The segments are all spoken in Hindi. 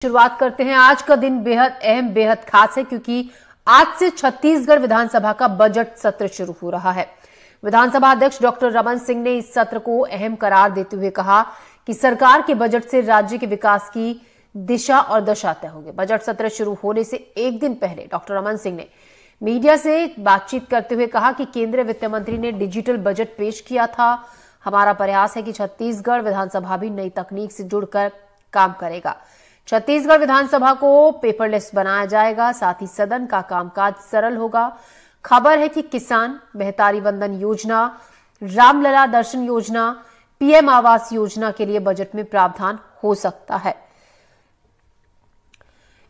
शुरुआत करते हैं। आज का दिन बेहद अहम, बेहद खास है क्योंकि आज से छत्तीसगढ़ विधानसभा का बजट सत्र शुरू हो रहा है। विधानसभा अध्यक्ष डॉक्टर रमन सिंह ने इस सत्र को अहम करार देते हुए कहा कि सरकार के बजट से राज्य के विकास की दिशा और दशा तय होगी। बजट सत्र शुरू होने से एक दिन पहले डॉक्टर रमन सिंह ने मीडिया से बातचीत करते हुए कहा कि केंद्रीय वित्त मंत्री ने डिजिटल बजट पेश किया था। हमारा प्रयास है कि छत्तीसगढ़ विधानसभा भी नई तकनीक से जुड़कर काम करेगा। छत्तीसगढ़ विधानसभा को पेपरलेस बनाया जाएगा, साथ ही सदन का कामकाज सरल होगा। खबर है कि किसान महतारी वंदन योजना, रामलला दर्शन योजना, पीएम आवास योजना के लिए बजट में प्रावधान हो सकता है।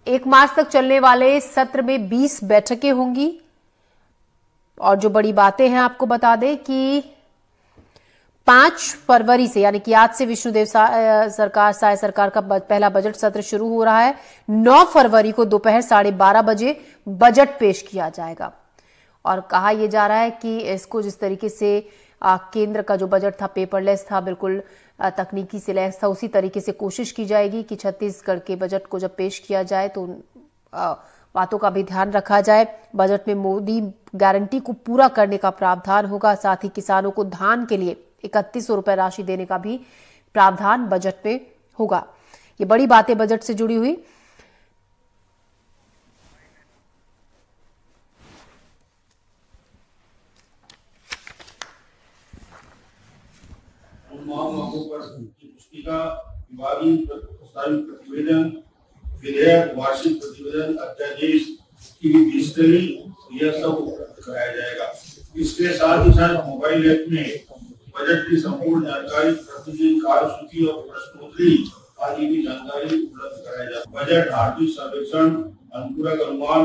1 मार्च तक चलने वाले सत्र में 20 बैठकें होंगी। और जो बड़ी बातें हैं आपको बता दें कि 5 फरवरी से यानी कि आज से विष्णुदेव साय सरकार का पहला बजट सत्र शुरू हो रहा है। 9 फरवरी को दोपहर 12:30 बजे बजट पेश किया जाएगा। और कहा यह जा रहा है कि इसको जिस तरीके से केंद्र का जो बजट था पेपरलेस था, बिल्कुल तकनीकी से लैस था, उसी तरीके से कोशिश की जाएगी कि छत्तीसगढ़ के बजट को जब पेश किया जाए तो बातों का भी ध्यान रखा जाए। बजट में मोदी गारंटी को पूरा करने का प्रावधान होगा। साथ ही किसानों को धान के लिए 3100 रुपए राशि देने का भी प्रावधान बजट में होगा। ये बड़ी बातें बजट से जुड़ी हुई। पुस्तिका, विभागीय प्रस्तावित प्रतिवेदन, विधेयक, वार्षिक प्रतिवेदन, अध्यादेश की डिजिटली यह सब उपलब्ध कराया जाएगा। इसके साथ ही साथ मोबाइल ऐप में बजट की संपूर्ण जानकारी, प्रतिदिन कार्यसूची और प्रश्नोत्तरी आदि की जानकारी उपलब्ध कराया जाएगा। बजट आर्थिक सर्वेक्षण, अनुपूरक अनुमान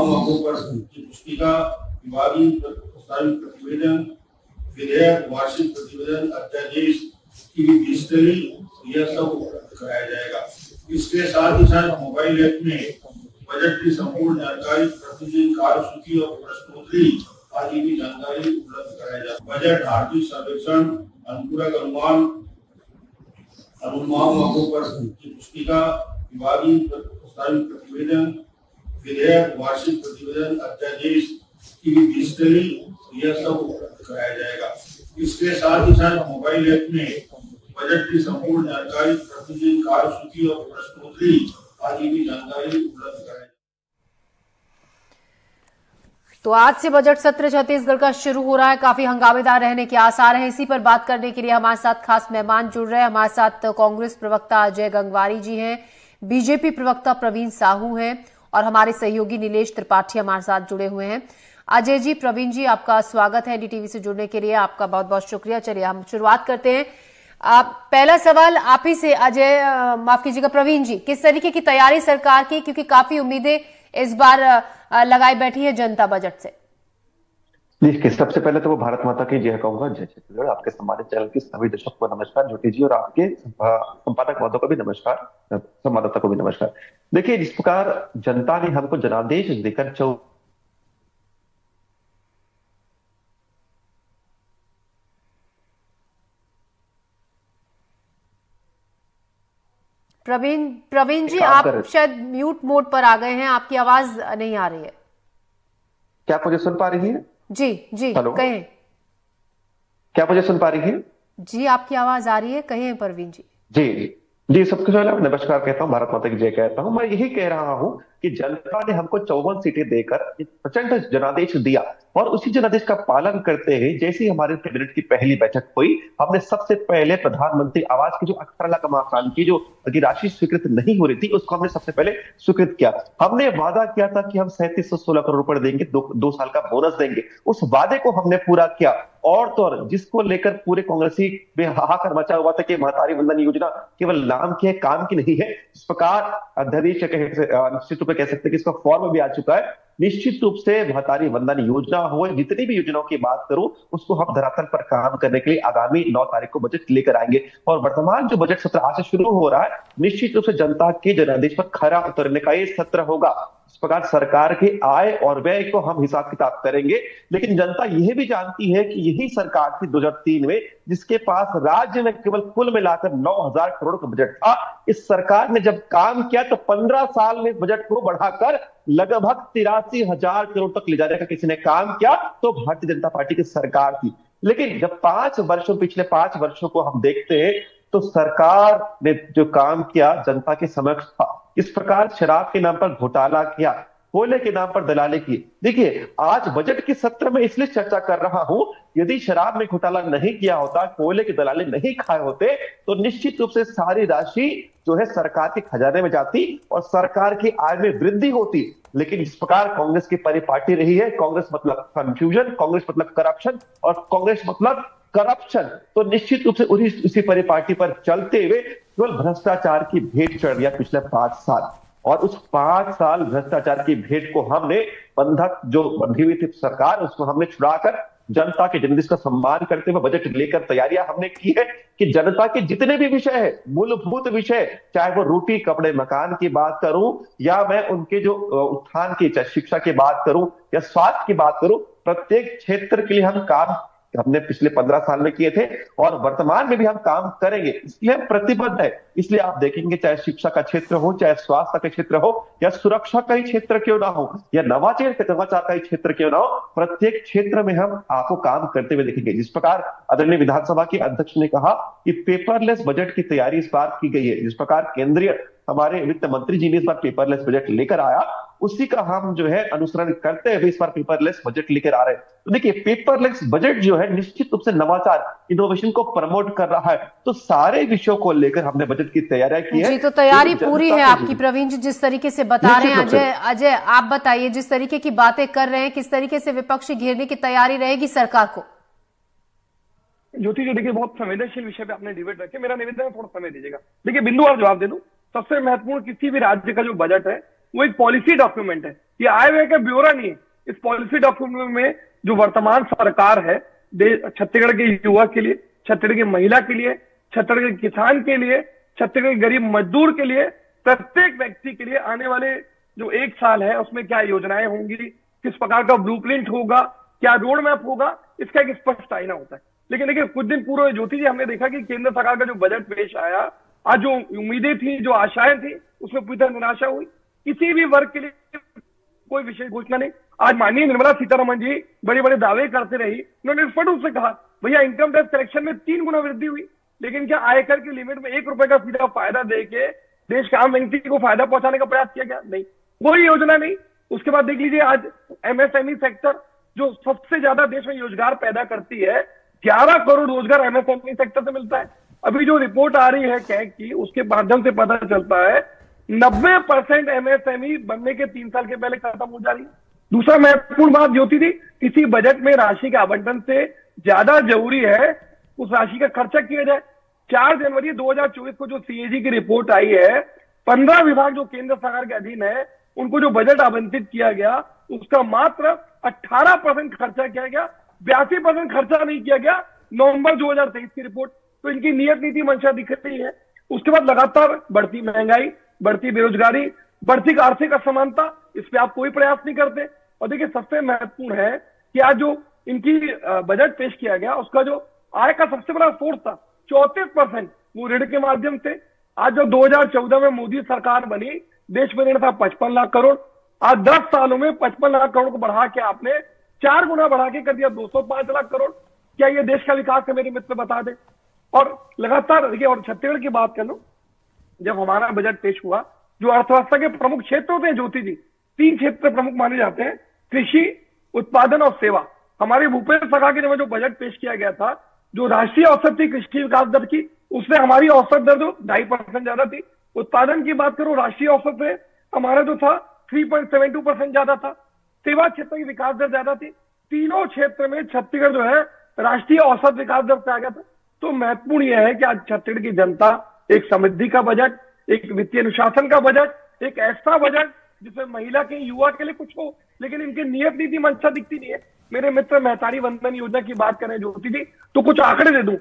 मौकों पर की पुस्तिका, विभागीय प्रस्तावित प्रतिवेदन, विधेयक, वार्षिक प्रतिवेदन, अध्यादेश की डिजिटली यह सब उपलब्ध कराया जाएगा। इसके साथ ही साथ मोबाइल ऐप में बजट की संपूर्ण जानकारी, प्रतिदिन कार्यसूची और प्रश्नोत्तरी आदि की जानकारी उपलब्ध कराया जाएगा। बजट आर्थिक सर्वेक्षण, अनुपूरक अनुमान मौकों पर की पुस्तिका, विभागीय प्रस्तावित प्रतिवेदन, विधेयक, वार्षिक प्रतिवेदन, अध्यादेश की डिजिटली यह सब उपलब्ध कराया जाएगा। इसके साथ ही साथ मोबाइल ऐप में बजट की संपूर्ण जानकारी, प्रतिदिन कार्यसूची और प्रश्नोत्तरी आदि की जानकारी उपलब्ध कराया जाएगा। तो आज से बजट सत्र छत्तीसगढ़ का शुरू हो रहा है। काफी हंगामेदार रहने के आसार हैं। इसी पर बात करने के लिए हमारे साथ खास मेहमान जुड़ रहे हैं। हमारे साथ कांग्रेस प्रवक्ता अजय गंगवारी जी हैं, बीजेपी प्रवक्ता प्रवीण साहू हैं और हमारे सहयोगी नीलेश त्रिपाठी हमारे साथ जुड़े हुए हैं। अजय जी, प्रवीण जी, आपका स्वागत है एनडीटीवी से जुड़ने के लिए। आपका बहुत बहुत शुक्रिया। चलिए हम शुरुआत करते हैं। पहला सवाल आप ही से अजय, माफ कीजिएगा प्रवीण जी, किस तरीके की तैयारी सरकार की, क्योंकि काफी उम्मीदें इस बार लगाई बैठी है जनता बजट से? देखिए, सबसे पहले तो वो भारत माता की जय कहूंगा। जय छत्तीसगढ़। आपके सम्मानित चैनल की सभी दर्शक को नमस्कार, ज्योति जी, और आपके संपादक महोदय को भी नमस्कार, संवाददाता को भी नमस्कार। देखिए, जिस प्रकार जनता ने हमको जनादेश देकर प्रवीण जी, आप शायद म्यूट मोड पर आ गए हैं, आपकी आवाज नहीं आ रही है। क्या मुझे सुन पा रही है? जी जी, कहें। क्या मुझे सुन पा रही है? जी, आपकी आवाज आ रही है, कहें प्रवीण जी। जी जी, सबसे पहले नमस्कार कहता हूँ, भारत माता की जय कहता हूँ। मैं यही कह रहा हूँ कि जनता ने हमको 54 सीटें देकर एक प्रचंड जनादेश दिया और उसी जनादेश का पालन करते हुए जैसे ही हमारे कैबिनेट की पहली बैठक हुई, हमने सबसे पहले प्रधानमंत्री आवास की जो 18 लाख मकान की जो राशि स्वीकृत नहीं हो रही थी, उसको हमने सबसे पहले स्वीकृत किया। हमने वादा किया था कि हम 3716 करोड़ रुपए देंगे, 2 साल का बोनस देंगे। उस वादे को हमने पूरा किया। और तो और जिसको लेकर पूरे कांग्रेसी में हाहाकार मचा हुआ था कि महतारी वंदन योजना केवल नाम की है, काम की नहीं है, इस प्रकार अध्यादेश निश्चित रूप से कह सकते हैं कि इसका फॉर्म भी आ चुका है। निश्चित रूप से महतारी वंदन योजना हो, जितनी भी योजनाओं की बात करूं, उसको हम धरातल पर काम करने के लिए आगामी 9 तारीख को बजट लेकर आएंगे। और वर्तमान जो बजट सत्र आज से शुरू हो रहा है, निश्चित रूप से जनता के जनादेश पर खरा उतरने का ये सत्र होगा। इस प्रकार सरकार के आय और व्यय को हम हिसाब किताब करेंगे। लेकिन जनता यह भी जानती है कि यही सरकार थी 2003 में जिसके पास राज्य में केवल कुल मिलाकर 9,000 करोड़ का बजट था। इस सरकार ने जब काम किया तो 15 साल में बजट को बढ़ाकर लगभग 83,000 करोड़ तक ले जाने का किसी ने काम किया तो भारतीय जनता पार्टी की सरकार थी। लेकिन जब पिछले 5 वर्षों को हम देखते हैं तो सरकार ने जो काम किया जनता के समक्ष था। इस प्रकार शराब के नाम पर घोटाला किया, कोयले के नाम पर दलाली की। देखिए आज बजट के सत्र में इसलिए चर्चा कर रहा हूं, यदि शराब में घोटाला नहीं किया होता, कोयले की दलाली नहीं खाए होते तो निश्चित रूप से सारी राशि जो है सरकार के खजाने में जाती और सरकार की आय में वृद्धि होती। लेकिन इस प्रकार कांग्रेस की परिपाटी रही है, कांग्रेस मतलब कंफ्यूजन, कांग्रेस मतलब करप्शन और कांग्रेस मतलब करप्शन, तो निश्चित रूप से उसी परिपाटी पर चलते हुए केवल भ्रष्टाचार की भेंट चढ़ दिया पिछले 5 साल। और उस 5 साल भ्रष्टाचार की भेंट को हमने बंधक जो बंधी हुई थी सरकार उसको हमने छुड़ाकर जनता के जनादेश का सम्मान करते हुए बजट लेकर तैयारियां हमने की है कि जनता के जितने भी विषय है, मूलभूत विषय, चाहे वो रोटी कपड़े मकान की बात करूं या मैं उनके जो उत्थान की चाहे शिक्षा की बात करूं या स्वास्थ्य की बात करूं, प्रत्येक क्षेत्र के लिए हम काम हमने पिछले 15 साल में किए थे और वर्तमान में भी हम काम करेंगे। इसलिए हम प्रतिबद्ध है। इसलिए आप देखेंगे चाहे शिक्षा का क्षेत्र हो, चाहे स्वास्थ्य का क्षेत्र हो या सुरक्षा का ही क्षेत्र क्यों ना हो या नवाचार का ही क्षेत्र क्यों ना हो, प्रत्येक क्षेत्र में हम आपको काम करते हुए देखेंगे। जिस प्रकार आदरणीय विधानसभा के अध्यक्ष ने कहा कि पेपरलेस बजट की तैयारी इस बार की गई है, जिस प्रकार केंद्रीय हमारे वित्त मंत्री जी ने इस बार पेपरलेस बजट लेकर आया, उसी का हम जो है अनुसरण करते हुए इस बार पेपरलेस बजट लेकर आ रहे हैं। तो देखिए पेपरलेस बजट जो है निश्चित रूप से नवाचार इनोवेशन को प्रमोट कर रहा है। तो सारे विषयों को लेकर हमने बजट की तैयारियां की है। जी, तो तैयारी पूरी है आपकी प्रवीण जी, जिस तरीके से बता रहे हैं। अजय आप बताइए, जिस तरीके की बातें कर रहे हैं, किस तरीके से विपक्षी घेरने की तैयारी रहेगी सरकार को? ज्योति जी देखिए बहुत संवेदनशील विषय पे आपने डिबेट रखे, मेरा निवेदन है थोड़ा समय दीजिएगा। देखिए बिंदुवार जवाब दे दूं, सबसे महत्वपूर्ण किसी भी राज्य का जो बजट है वो एक पॉलिसी डॉक्यूमेंट है, ये आय व्यय का ब्यौरा नहीं है। इस पॉलिसी डॉक्यूमेंट में जो वर्तमान सरकार है छत्तीसगढ़ के युवा के लिए, छत्तीसगढ़ की महिला के लिए, छत्तीसगढ़ के किसान के लिए, छत्तीसगढ़ के गरीब मजदूर के लिए, प्रत्येक व्यक्ति के लिए आने वाले जो 1 साल है उसमें क्या योजनाएं होंगी, किस प्रकार का ब्लूप्रिंट होगा, क्या रोड मैप होगा, इसका एक स्पष्ट आईना होता है। लेकिन देखिए कुछ दिन पूर्व ज्योति जी हमने देखा कि केंद्र सरकार का जो बजट पेश आया, आज जो उम्मीदें थी, जो आशाएं थी, उसमें पूरी तरह निराशा हुई। किसी भी वर्ग के लिए कोई विशेष घोषणा नहीं। आज माननीय निर्मला सीतारमण जी बड़े बड़े दावे करते रही, उन्होंने स्पष्ट रूप से कहा भैया इनकम टैक्स कलेक्शन में 3 गुना वृद्धि हुई, लेकिन क्या आयकर की लिमिट में 1 रुपए का सीधा फायदा देके देश के आम व्यक्ति को फायदा पहुंचाने का प्रयास किया गया? नहीं, कोई योजना नहीं। उसके बाद देख लीजिए आज एमएसएमई सेक्टर जो सबसे ज्यादा देश में रोजगार पैदा करती है, 11 करोड़ रोजगार एमएसएमई सेक्टर से मिलता है। अभी जो रिपोर्ट आ रही है कैग की, उसके माध्यम से पता चलता है 90% एमएसएमई बनने के 3 साल के पहले खत्म हो जा रही है। दूसरा महत्वपूर्ण बात ज्योति थी, किसी बजट में राशि के आवंटन से ज्यादा जरूरी है उस राशि का खर्चा किया जाए। 4 जनवरी 2024 को जो सीएजी की रिपोर्ट आई है, 15 विभाग जो केंद्र सरकार के अधीन है उनको जो बजट आवंटित किया गया उसका मात्र 18% खर्चा किया गया, 82% खर्चा नहीं किया गया। नवंबर 2023 की रिपोर्ट। तो इनकी नियत नीति मंशा दिख रही है। उसके बाद लगातार बढ़ती महंगाई, बढ़ती बेरोजगारी, बढ़ती आर्थिक असमानता, इस पे आप कोई प्रयास नहीं करते। और देखिए सबसे महत्वपूर्ण है कि आज जो इनकी बजट पेश किया गया उसका जो आय का सबसे बड़ा सोर्स था 34%, वो ऋण के माध्यम से। आज जो 2014 में मोदी सरकार बनी, देश में ऋण था 55 लाख करोड़। आज 10 सालों में 55 लाख करोड़ को बढ़ा के आपने 4 गुना बढ़ा के कर दिया 205 लाख करोड़। क्या ये देश का विकास है? मेरे मित्र बता दें। और लगातार देखिए, और छत्तीसगढ़ की बात कर लो, जब हमारा बजट पेश हुआ, जो अर्थव्यवस्था के प्रमुख क्षेत्र होते हैं ज्योति जी, 3 क्षेत्र प्रमुख माने जाते हैं, कृषि, उत्पादन और सेवा। हमारे भूपेंद्र सरकार के जब जो बजट पेश किया गया था, जो राष्ट्रीय औसत थी कृषि विकास दर की, उससे हमारी औसत दर जो 2.5% ज्यादा थी। उत्पादन की बात करो, राष्ट्रीय औसत से हमारा जो था 3.72% ज्यादा था। सेवा क्षेत्र की विकास दर ज्यादा थी। तीनों क्षेत्र में छत्तीसगढ़ जो है राष्ट्रीय औसत विकास दर से आ गया था। तो महत्वपूर्ण यह है कि आज छत्तीसगढ़ की जनता एक समृद्धि का बजट, एक वित्तीय अनुशासन का बजट, एक ऐसा बजट जिसमें महिला के, युवा के लिए कुछ हो, लेकिन इनकी नियत नीति मंशा दिखती नहीं है। मेरे मित्र महतारी वंदन योजना की बात करें ज्योति जी, तो कुछ आंकड़े दे दूं।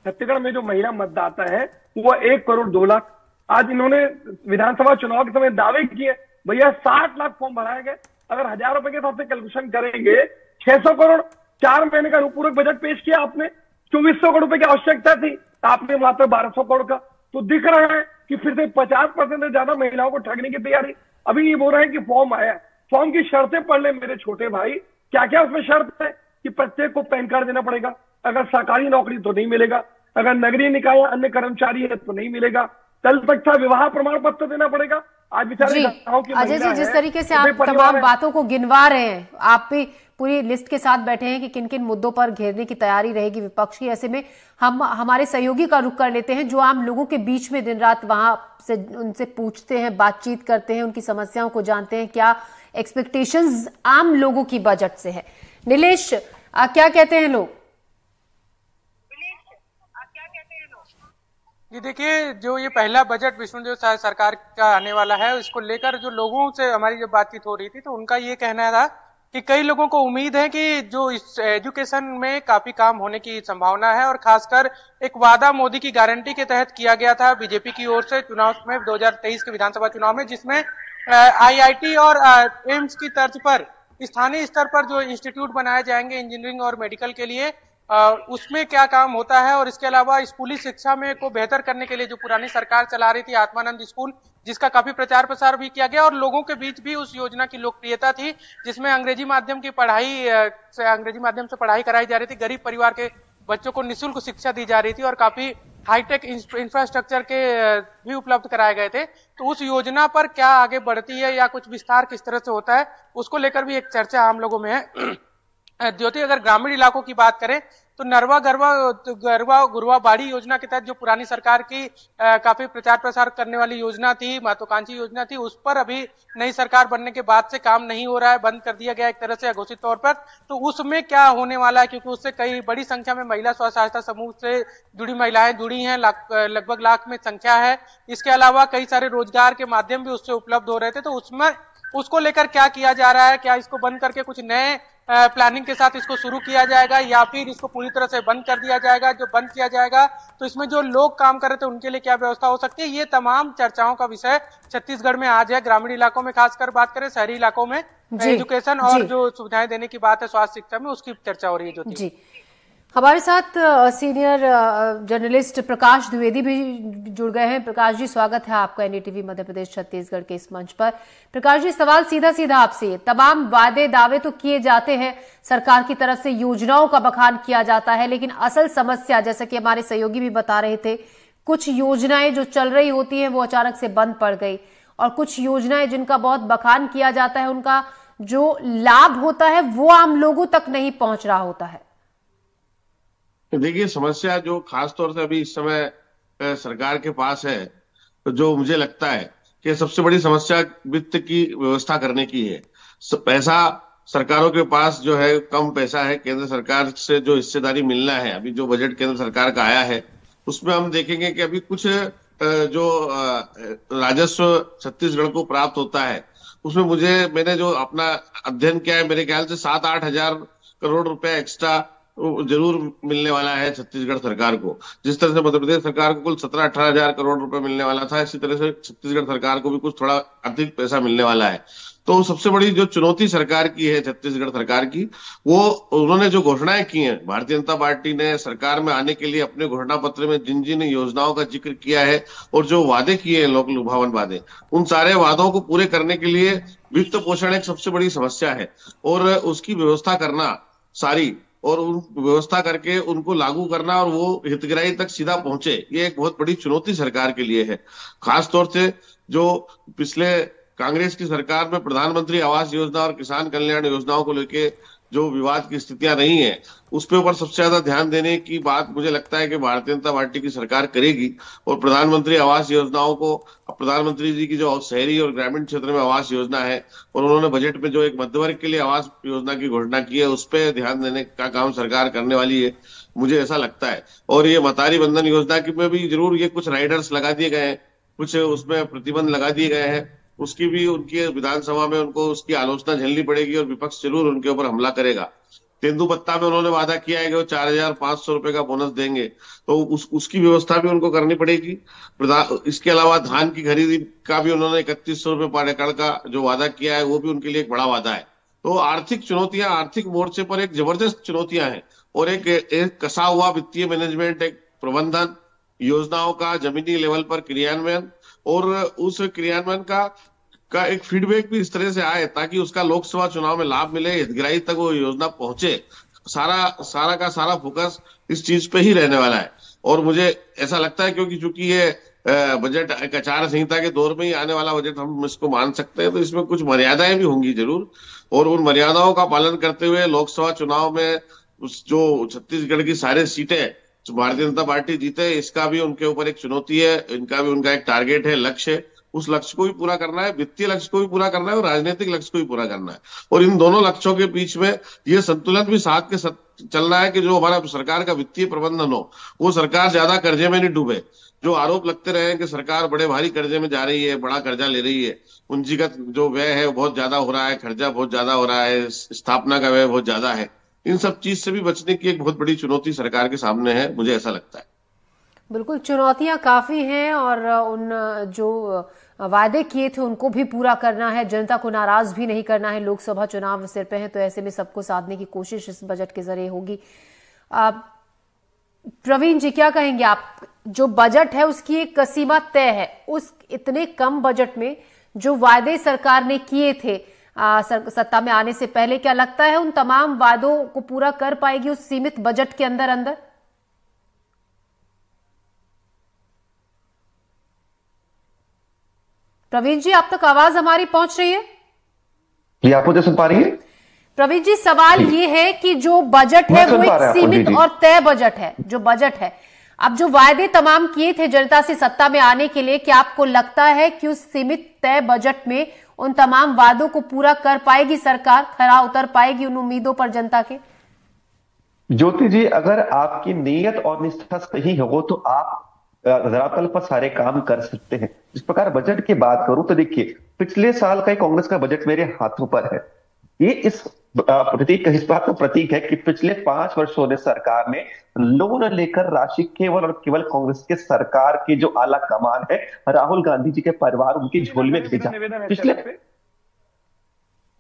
छत्तीसगढ़ में जो महिला मतदाता है वो 1 करोड़ 2 लाख। आज इन्होंने विधानसभा चुनाव के समय दावे किए भैया 60 लाख फॉर्म भराए गए, अगर 1000 रुपए के हिसाब से कैलकुलेशन करेंगे 600 करोड़ 4 महीने का अनुपूरक बजट पेश किया आपने, 2400 करोड़ रुपए की आवश्यकता थी, आपने मात्र 1200 करोड़ का। तो दिख रहा है कि फिर से 50% से ज्यादा महिलाओं को ठगने की तैयारी। अभी ये बोल रहे हैं कि फॉर्म आया, फॉर्म की शर्तें पढ़ ले मेरे छोटे भाई, क्या क्या उसमें शर्त है कि प्रत्येक को पैन कार्ड देना पड़ेगा, अगर सरकारी नौकरी तो नहीं मिलेगा, अगर नगरीय निकाय या अन्य कर्मचारी है तो नहीं मिलेगा, दल तक विवाह प्रमाण पत्र देना पड़ेगा। आज बेचारे गांव की अजय जी, जिस तरीके से आप तो तमाम बातों को गिनवा रहे हैं, आप भी पूरी लिस्ट के साथ बैठे हैं कि किन किन मुद्दों पर घेरने की तैयारी रहेगी विपक्ष की। ऐसे में हम हमारे सहयोगी का रुख कर लेते हैं, जो आम लोगों के बीच में दिन रात वहां से उनसे पूछते हैं, बातचीत करते हैं, उनकी समस्याओं को जानते हैं, क्या एक्सपेक्टेशंस आम लोगों की बजट से है। नीलेश, क्या कहते हैं लोग? जी देखिए, जो ये पहला बजट विष्णुदेव सरकार का आने वाला है, इसको लेकर जो लोगों से हमारी जब बातचीत हो रही थी तो उनका ये कहना था कि कई लोगों को उम्मीद है कि जो इस एजुकेशन में काफी काम होने की संभावना है, और खासकर एक वादा मोदी की गारंटी के तहत किया गया था बीजेपी की ओर से चुनाव में 2023 के विधानसभा चुनाव में, जिसमें IIT और एम्स की तर्ज पर स्थानीय स्तर पर जो इंस्टीट्यूट बनाए जाएंगे इंजीनियरिंग और मेडिकल के लिए, उसमें क्या काम होता है। और इसके अलावा स्कूली शिक्षा में को बेहतर करने के लिए जो पुरानी सरकार चला रही थी आत्मानंद स्कूल, जिसका काफी प्रचार प्रसार भी किया गया और लोगों के बीच भी उस योजना की लोकप्रियता थी, जिसमें अंग्रेजी माध्यम से पढ़ाई कराई जा रही थी, गरीब परिवार के बच्चों को निःशुल्क शिक्षा दी जा रही थी और काफी हाईटेक इंफ्रास्ट्रक्चर के भी उपलब्ध कराए गए थे। तो उस योजना पर क्या आगे बढ़ती है या कुछ विस्तार किस तरह से होता है, उसको लेकर भी एक चर्चा आम लोगों में है। ज्योति, अगर ग्रामीण इलाकों की बात करें तो नरवा गरवा गुरवा बाड़ी योजना के तहत जो पुरानी सरकार की काफी प्रचार प्रसार करने वाली योजना थी, महत्वाकांक्षी योजना थी, उस पर अभी नई सरकार बनने के बाद से काम नहीं हो रहा है, बंद कर दिया गया एक तरह से अघोषित तौर पर। तो उसमें क्या होने वाला है, क्योंकि उससे कई बड़ी संख्या में महिला स्व सहायता समूह से जुड़ी महिलाएं जुड़ी हैं, लगभग लाख में संख्या है। इसके अलावा कई सारे रोजगार के माध्यम भी उससे उपलब्ध हो रहे थे। तो उसमें उसको लेकर क्या किया जा रहा है, क्या इसको बंद करके कुछ नए प्लानिंग के साथ इसको शुरू किया जाएगा या फिर इसको पूरी तरह से बंद कर दिया जाएगा? जो बंद किया जाएगा तो इसमें जो लोग काम कर रहे थे उनके लिए क्या व्यवस्था हो सकती है? ये तमाम चर्चाओं का विषय छत्तीसगढ़ में आज है। ग्रामीण इलाकों में खासकर बात करें, शहरी इलाकों में एजुकेशन और जो सुविधाएं देने की बात है स्वास्थ्य शिक्षा में, उसकी चर्चा हो रही है। जी, हमारे साथ सीनियर जर्नलिस्ट प्रकाश द्विवेदी भी जुड़ गए हैं। प्रकाश जी, स्वागत है आपका एनडीटीवी मध्य प्रदेश छत्तीसगढ़ के इस मंच पर। प्रकाश जी, सवाल सीधा सीधा आपसे, तमाम वादे दावे तो किए जाते हैं, सरकार की तरफ से योजनाओं का बखान किया जाता है, लेकिन असल समस्या, जैसा कि हमारे सहयोगी भी बता रहे थे, कुछ योजनाएं जो चल रही होती है वो अचानक से बंद पड़ गई, और कुछ योजनाएं जिनका बहुत बखान किया जाता है उनका जो लाभ होता है वो आम लोगों तक नहीं पहुंच रहा होता है। देखिए, समस्या जो खास तौर से अभी इस समय सरकार के पास है, तो जो मुझे लगता है कि सबसे बड़ी समस्या वित्त की व्यवस्था करने की है। पैसा सरकारों के पास जो है कम पैसा है, केंद्र सरकार से जो हिस्सेदारी मिलना है, अभी जो बजट केंद्र सरकार का आया है उसमें हम देखेंगे कि अभी कुछ जो राजस्व छत्तीसगढ़ को प्राप्त होता है उसमें मैंने जो अपना अध्ययन किया है, मेरे ख्याल से 7-8 हजार करोड़ रुपए एक्स्ट्रा जरूर मिलने वाला है छत्तीसगढ़ सरकार को। जिस तरह से मध्य प्रदेश सरकार को कुल 17-18 हजार करोड़ रुपए मिलने वाला था, इसी तरह से छत्तीसगढ़ सरकार को भी कुछ थोड़ा अधिक पैसा मिलने वाला है। तो सबसे बड़ी जो चुनौती सरकार की है, छत्तीसगढ़ सरकार की, वो उन्होंने जो घोषणाएं की हैं, भारतीय जनता पार्टी ने सरकार में आने के लिए अपने घोषणा पत्र में जिन जिन योजनाओं का जिक्र किया है और जो वादे किए हैं, लोक लुभावन वादे, उन सारे वादों को पूरे करने के लिए वित्त पोषण एक सबसे बड़ी समस्या है, और उसकी व्यवस्था करना सारी, और उन व्यवस्था करके उनको लागू करना और वो हितग्राही तक सीधा पहुंचे, ये एक बहुत बड़ी चुनौती सरकार के लिए है। खास तौर से जो पिछले कांग्रेस की सरकार में प्रधानमंत्री आवास योजना और किसान कल्याण योजनाओं को लेके जो विवाद की स्थितियां रही हैं, उस पे ऊपर सबसे ज्यादा ध्यान देने की बात मुझे लगता है कि भारतीय जनता पार्टी की सरकार करेगी। और प्रधानमंत्री आवास योजनाओं को, प्रधानमंत्री जी की जो शहरी और ग्रामीण क्षेत्र में आवास योजना है, और उन्होंने बजट में जो एक मध्य वर्ग के लिए आवास योजना की घोषणा की है, उस पर ध्यान देने का काम सरकार करने वाली है, मुझे ऐसा लगता है। और ये मतारी बंधन योजना की में भी जरूर ये कुछ राइडर्स लगा दिए गए हैं, कुछ उसमें प्रतिबंध लगा दिए गए हैं, उसकी भी उनकी विधानसभा में उनको उसकी आलोचना झेलनी पड़ेगी और विपक्ष जरूर उनके ऊपर हमला करेगा। तेंदुपत्ता में उन्होंने वादा किया है कि वो 4,500 रुपए का बोनस देंगे, तो उसकी व्यवस्था भी उनको करनी पड़ेगी। इसके अलावा धान की खरीदी का भी उन्होंने 3100 रुपए पर एकड़ का जो वादा किया है, वो भी उनके लिए एक बड़ा वादा है। तो आर्थिक चुनौतियां, आर्थिक मोर्चे पर एक जबरदस्त चुनौतियां हैं, और एक कसा हुआ वित्तीय मैनेजमेंट, एक प्रबंधन, योजनाओं का जमीनी लेवल पर क्रियान्वयन, और उस क्रियान्वयन का एक फीडबैक भी इस तरह से आए ताकि उसका लोकसभा चुनाव में लाभ मिले, हितग्राही तक वो योजना पहुंचे। सारा का सारा फोकस इस चीज पे ही रहने वाला है। और मुझे ऐसा लगता है क्योंकि चूंकि ये बजट एक आचार संहिता के दौर में ही आने वाला बजट हम इसको मान सकते हैं, तो इसमें कुछ मर्यादाएं भी होंगी जरूर, और उन मर्यादाओं का पालन करते हुए लोकसभा चुनाव में जो छत्तीसगढ़ की सारी सीटें भारतीय जनता पार्टी जीते, इसका भी उनके ऊपर एक चुनौती है, इनका भी उनका एक टारगेट है, लक्ष्य है। उस लक्ष्य को भी पूरा करना है, वित्तीय लक्ष्य को भी पूरा करना है और राजनीतिक लक्ष्य को भी पूरा करना है। और इन दोनों लक्ष्यों के बीच में ये संतुलन भी साथ के साथ चलना है कि जो हमारा सरकार का वित्तीय प्रबंधन हो, वो सरकार ज्यादा कर्जे में नहीं डूबे। जो आरोप लगते रहे कि सरकार बड़े भारी कर्जे में जा रही है, बड़ा कर्जा ले रही है, पूंजीगत जो व्यय है वो बहुत ज्यादा हो रहा है, खर्चा बहुत ज्यादा हो रहा है, स्थापना का व्यय बहुत ज्यादा है, इन सब चीज से भी बचने की एक बहुत बड़ी चुनौती सरकार के सामने है, मुझे ऐसा लगता है। बिल्कुल, चुनौतियां काफी हैं और उन जो वादे किए थे उनको भी पूरा करना है, जनता को नाराज भी नहीं करना है। लोकसभा चुनाव सिर पे है, तो ऐसे में सबको साधने की कोशिश इस बजट के जरिए होगी। प्रवीण जी, क्या कहेंगे आप? जो बजट है उसकी एक सीमा तय है, उस इतने कम बजट में जो वादे सरकार ने किए थे सत्ता में आने से पहले, क्या लगता है उन तमाम वादों को पूरा कर पाएगी उस सीमित बजट के अंदर अंदर? प्रवीण जी, आप तक आवाज हमारी पहुंच रही है? ये आप मुझे सुन पा रही है? प्रवीण जी, सवाल ये है कि जो बजट है वो एक सीमित और तय बजट है, जो बजट है, अब जो वायदे तमाम किए थे जनता से सत्ता में आने के लिए, क्या आपको लगता है कि उस सीमित तय बजट में उन तमाम वादों को पूरा कर पाएगी सरकार, खरा उतर पाएगी उन उम्मीदों पर जनता के? ज्योति जी, अगर आपकी नीयत और निष्ठा सही हो तो आप धरातल पर सारे काम कर सकते हैं। इस प्रकार बजट की बात करूं तो देखिए, पिछले साल का कांग्रेस का बजट मेरे हाथों पर है। ये इस बात का प्रतीक है कि पिछले 5 वर्षों में सरकार ने लोन लेकर राशि केवल और केवल कांग्रेस के सरकार के जो आला कमान है, राहुल गांधी जी के परिवार, उनकी झोली में भेजा। पिछले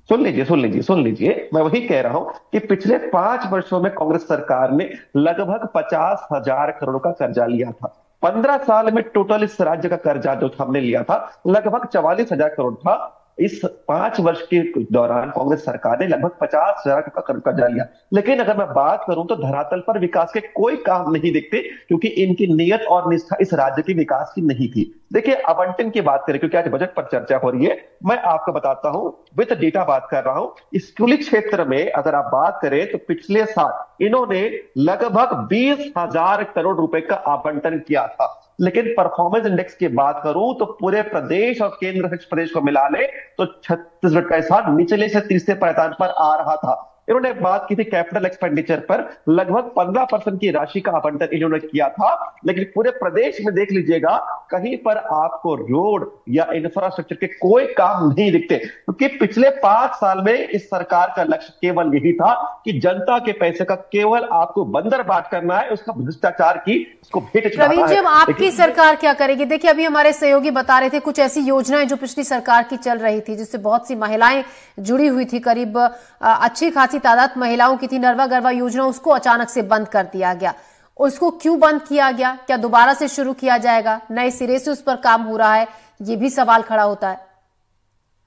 सुन लीजिए, मैं वही कह रहा हूं कि पिछले 5 वर्षों में कांग्रेस सरकार ने लगभग 50,000 करोड़ का कर्जा लिया था। 15 साल में टोटल इस राज्य का कर्जा जो हमने लिया था लगभग 44,000 करोड़ था। इस 5 वर्ष के दौरान कांग्रेस सरकार ने लगभग 50,000 का कर्जा लिया। लेकिन अगर मैं बात करूं तो धरातल पर विकास के कोई काम नहीं दिखते, क्योंकि इनकी नियत और निष्ठा इस राज्य की विकास की नहीं थी। देखिए, आवंटन की बात करें, क्योंकि आज बजट पर चर्चा हो रही है, मैं आपको बताता हूं, विद डेटा बात कर रहा हूं। स्कूली क्षेत्र में अगर आप बात करें तो पिछले साल इन्होंने लगभग 20,000 करोड़ रुपए का आवंटन किया था। लेकिन परफॉर्मेंस इंडेक्स की बात करूं तो पूरे प्रदेश और केंद्र शासित प्रदेश को मिला ले तो छत्तीसगढ़ का स्थान निचले से तीसरे पायदान पर आ रहा था। इन्होंने बात की थी कैपिटल एक्सपेंडिचर पर, लगभग 15% की राशि का आवंटन इन्होंने किया था। लेकिन पूरे प्रदेश में देख लीजिएगा, कहीं पर आपको रोड या इंफ्रास्ट्रक्चर के कोई काम नहीं दिखते, क्योंकि पिछले 5 साल में इस सरकार का लक्ष्य केवल यही था कि जनता के पैसे का केवल आपको बंदर बाट करना है, उसका भ्रष्टाचार की उसको भेंट चढ़ाना है। प्रवीण जी, अब आपकी सरकार क्या करेगी? देखिए, अभी हमारे सहयोगी बता रहे थे कुछ ऐसी योजनाएं जो पिछली सरकार की चल रही थी, जिससे बहुत सी महिलाएं जुड़ी हुई थी, करीब अच्छी खासी तादाद महिलाओं की थी। नरवा गरवा योजना, उसको अचानक से बंद कर दिया गया। उसको क्यों बंद किया गया? क्या दोबारा से शुरू किया जाएगा? नए सिरे से उस पर काम हो रहा है? ये भी सवाल खड़ा होता है।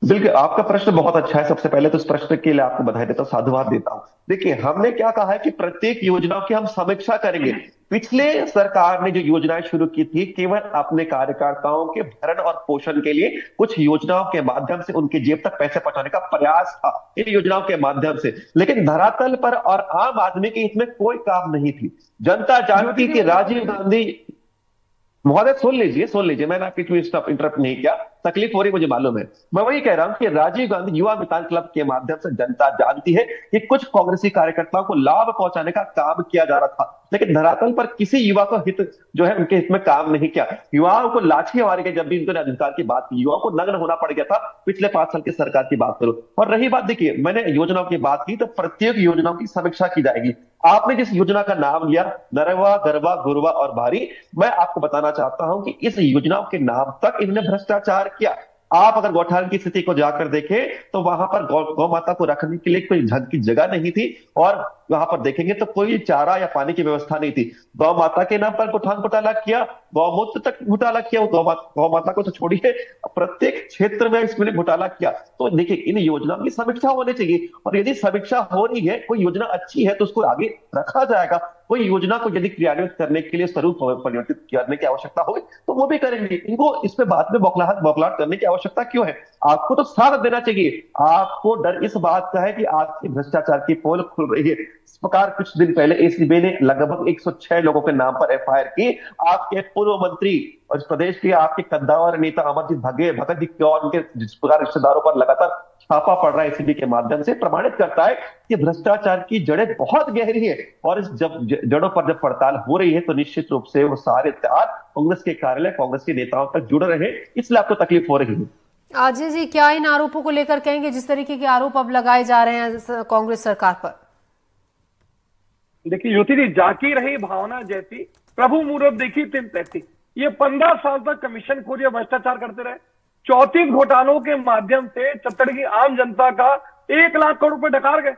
बिल्कुल, आपका प्रश्न बहुत अच्छा है। सबसे पहले तो इस प्रश्न के लिए आपको बधाई देता हूं, साधुवाद देता हूं। देखिए, हमने क्या कहा है कि प्रत्येक योजना की हम समीक्षा करेंगे। पिछले सरकार ने जो योजनाएं शुरू की थी, केवल अपने कार्यकर्ताओं के भरण और पोषण के लिए कुछ योजनाओं के माध्यम से उनकी जेब तक पैसे पहुंचाने का प्रयास था, इन योजनाओं के माध्यम से। लेकिन धरातल पर और आम आदमी के हित में कोई काम नहीं थी। जनता जानती कि राजीव गांधी, महोदय सुन लीजिए, मैंने आपकी इंटरप्ट नहीं किया। तकलीफ हो रही मुझे मालूम है। मैं वही कह रहा हूं कि राजीव गांधी युवा मितान क्लब के माध्यम से जनता जानती है कि कुछ कांग्रेसी कार्यकर्ताओं को लाभ पहुंचाने का काम किया जा रहा था, लेकिन धरातल पर किसी युवा को हित जो है उनके हित में काम नहीं किया। युवाओं को लाठी मारे गए जब भी उन्होंने अधिकार की बात की, युवाओं को नग्न होना पड़ गया था। पिछले 5 साल की सरकार की बात करो। और रही बात, देखिए मैंने योजनाओं की बात की तो प्रत्येक योजनाओं की समीक्षा की जाएगी। आपने जिस योजना का नाम लिया नरवा, गरवा, गुरवा और भारी, मैं आपको बताना चाहता हूं कि इस योजनाओं के नाम तक इन्होंने भ्रष्टाचार किया। आप अगर गौठान की स्थिति को जाकर देखें तो वहां पर गौ माता को रखने के लिए कोई ढंग की जगह नहीं थी, और वहां पर देखेंगे तो कोई चारा या पानी की व्यवस्था नहीं थी। गौ माता के नाम पर गौठान घोटाला किया, गौमूत्र तक घोटाला किया। गौ माता को तो छोड़िए, प्रत्येक क्षेत्र में इसमें घोटाला किया। तो देखिए इन योजनाओं की समीक्षा होनी चाहिए, और यदि समीक्षा हो रही है, कोई योजना अच्छी है तो उसको आगे रखा जाएगा। कोई योजना को यदि क्रियान्वित करने के लिए स्वरूप परिवर्तित करने की आवश्यकता होगी तो वो भी करेंगे। इनको इस पे बाद में बौखलाहट करने की आवश्यकता क्यों है? आपको तो साथ देना चाहिए। आपको डर इस बात का है कि आपकी भ्रष्टाचार की पोल खुल रही है। इस प्रकार कुछ दिन पहले एसीबी ने लगभग 106 लोगों के नाम पर एफआईआर की। आपके पूर्व मंत्री और इस प्रदेश के आपके कद्दावर नेता अमरजीत भगत जी और उनके जिस प्रकार रिश्तेदारों पर लगातार छापा पड़ रहा है एसीबी के माध्यम से, प्रमाणित करता है कि भ्रष्टाचार की जड़ें बहुत गहरी है। और इस जब जड़ों पर जब पड़ताल हो रही है तो निश्चित रूप से वो सारे तार कांग्रेस के कार्यालय, कांग्रेस के नेताओं तक जुड़ रहे हैं, इसलिए आपको तकलीफ हो रही है। अजय जी, क्या इन आरोपों को लेकर कहेंगे जिस तरीके के आरोप अब लगाए जा रहे हैं कांग्रेस सरकार पर? देखिए ज्योति जी, जाकी रही भावना जैसी, प्रभु मुहूर्त देखी तिन तैसी। ये 15 साल तक कमीशन खोरी और भ्रष्टाचार करते रहे। 34 घोटालों के माध्यम से छत्तीसगढ़ की आम जनता का 1 लाख करोड़ रुपए डकार गए।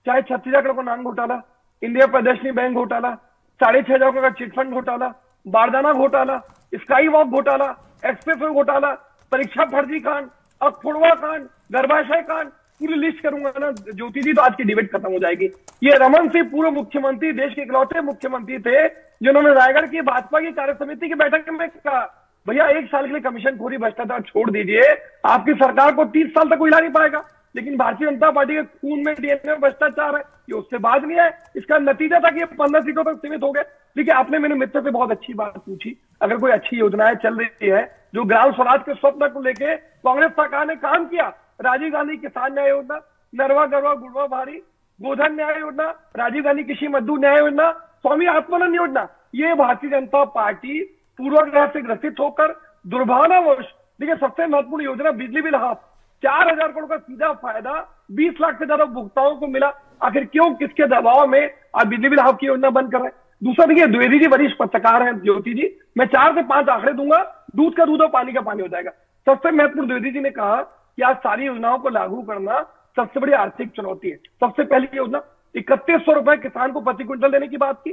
चाहे छत्तीसगढ़ को नान घोटाला, इंडिया प्रदर्शनी बैंक घोटाला, 6,500 करोड़ का चिटफंड घोटाला, बारदाना घोटाला, स्काई वॉक घोटाला, एक्सप्रेस वे घोटाला, परीक्षा फर्जी कांड, अखफुड़वा कांड, गर्भाशय कांड, पूरी लिस्ट करूंगा ना ज्योति जी तो आज की डिबेट खत्म हो जाएगी। ये रमन सिंह पूर्व मुख्यमंत्री, देश के इकलौते मुख्यमंत्री थे जिन्होंने रायगढ़ की भाजपा की कार्य समिति की बैठक में कहा, भैया 1 साल के लिए कमीशन खोरी भ्रष्टाचार छोड़ दीजिए, आपकी सरकार को 30 साल तक कोई हिला नहीं पाएगा। लेकिन भारतीय जनता पार्टी के खून में, डीएनए में भ्रष्टाचार है, ये उससे बाज नहीं है। इसका नतीजा था कि ये 15 सीटों तक सीमित हो गए। देखिए आपने मेरे मित्र से बहुत अच्छी बात पूछी, अगर कोई अच्छी योजनाएं चल रही है जो ग्राम स्वराज के स्वप्न को लेके कांग्रेस सरकार ने काम किया, राजीव गांधी किसान न्याय योजना, नरवा गरवा गुड़वा भारी, गोधन न्याय योजना, राजीव गांधी कृषि मजदूर न्याय योजना, स्वामी आत्मानंद योजना, ये भारतीय जनता पार्टी पूर्वाग्रह से ग्रसित होकर दुर्भावनावश, देखिए सबसे महत्वपूर्ण योजना बिजली बिल हाफ, 4,000 करोड़ का सीधा फायदा 20 लाख से ज्यादा उपभोक्ताओं को मिला। आखिर क्यों, किसके दबाव में आप बिजली बिल हाफ की योजना बंद कर रहे हैं? दूसरा देखिए, द्विवेदी जी वरिष्ठ पत्रकार हैं ज्योति जी, मैं 4 से 5 आंकड़े दूंगा, दूध का दूध और पानी का पानी हो जाएगा। सबसे महत्वपूर्ण द्विवेदी जी ने कहा कि आज सारी योजनाओं को लागू करना सबसे बड़ी आर्थिक चुनौती है। सबसे पहली योजना 3100 रुपए किसान को प्रति क्विंटल देने की बात की,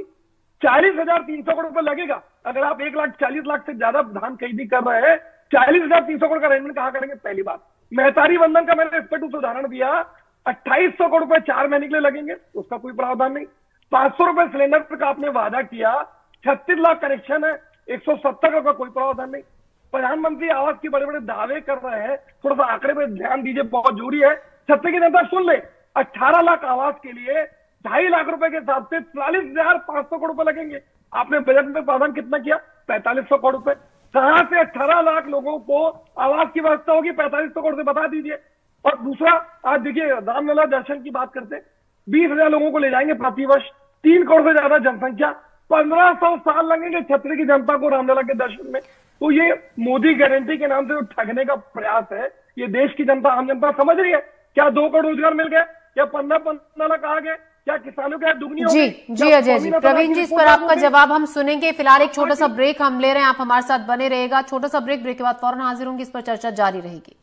40,300 करोड़ रुपए लगेगा। अगर आप 1,40,00,000 से ज्यादा धान खरीदी कर रहे हैं, 40,300 करोड़ का अरेंजमेंट कहां करेंगे? पहली बात। महतारी बंधन का मैंने स्पष्ट उदाहरण दिया, 2,800 करोड़ रुपए 4 महीने के लिए लगेंगे, उसका कोई प्रावधान नहीं। 500 रुपए सिलेंडर का आपने वादा किया, 36 लाख कनेक्शन है, 170 करोड़ का कोई प्रावधान नहीं। प्रधानमंत्री आवास के बड़े बड़े दावे कर रहे हैं, थोड़ा सा आंकड़े पे ध्यान दीजिए, बहुत जरूरी है। छत्तीसगढ़ की जनता सुन ले, 18 लाख आवास के लिए 2.5 लाख रुपए के हिसाब से 44,500 करोड़ रुपए लगेंगे। आपने बजट में प्रावधान कितना किया? 4,500 करोड़ रुपए। कहां से 18 लाख लोगों को आवास की व्यवस्था होगी? 4,500 करोड़ से बता दीजिए। और दूसरा, आज देखिए रामलला दर्शन की बात करते, 20,000 लोगों को ले जाएंगे प्रतिवर्ष, 3 करोड़ से ज्यादा जनसंख्या, 1500 साल लगेंगे छत्तीसगढ़ की जनता को रामलला के दर्शन में। तो ये मोदी गारंटी के नाम से जो ठगने का प्रयास है, ये देश की जनता, आम जनता समझ रही है। क्या 2 करोड़ रोजगार मिल गए? क्या 15 लाख आ गए? क्या किसानों के दुगनी हो गई? जी अजय जी, प्रवीण जी, इस पर आपका जवाब हम सुनेंगे। फिलहाल एक छोटा सा ब्रेक हम ले रहे हैं, आप हमारे साथ बने रहेगा। छोटा सा ब्रेक के बाद फौरन हाजिर होंगे, इस पर चर्चा जारी रहेगी।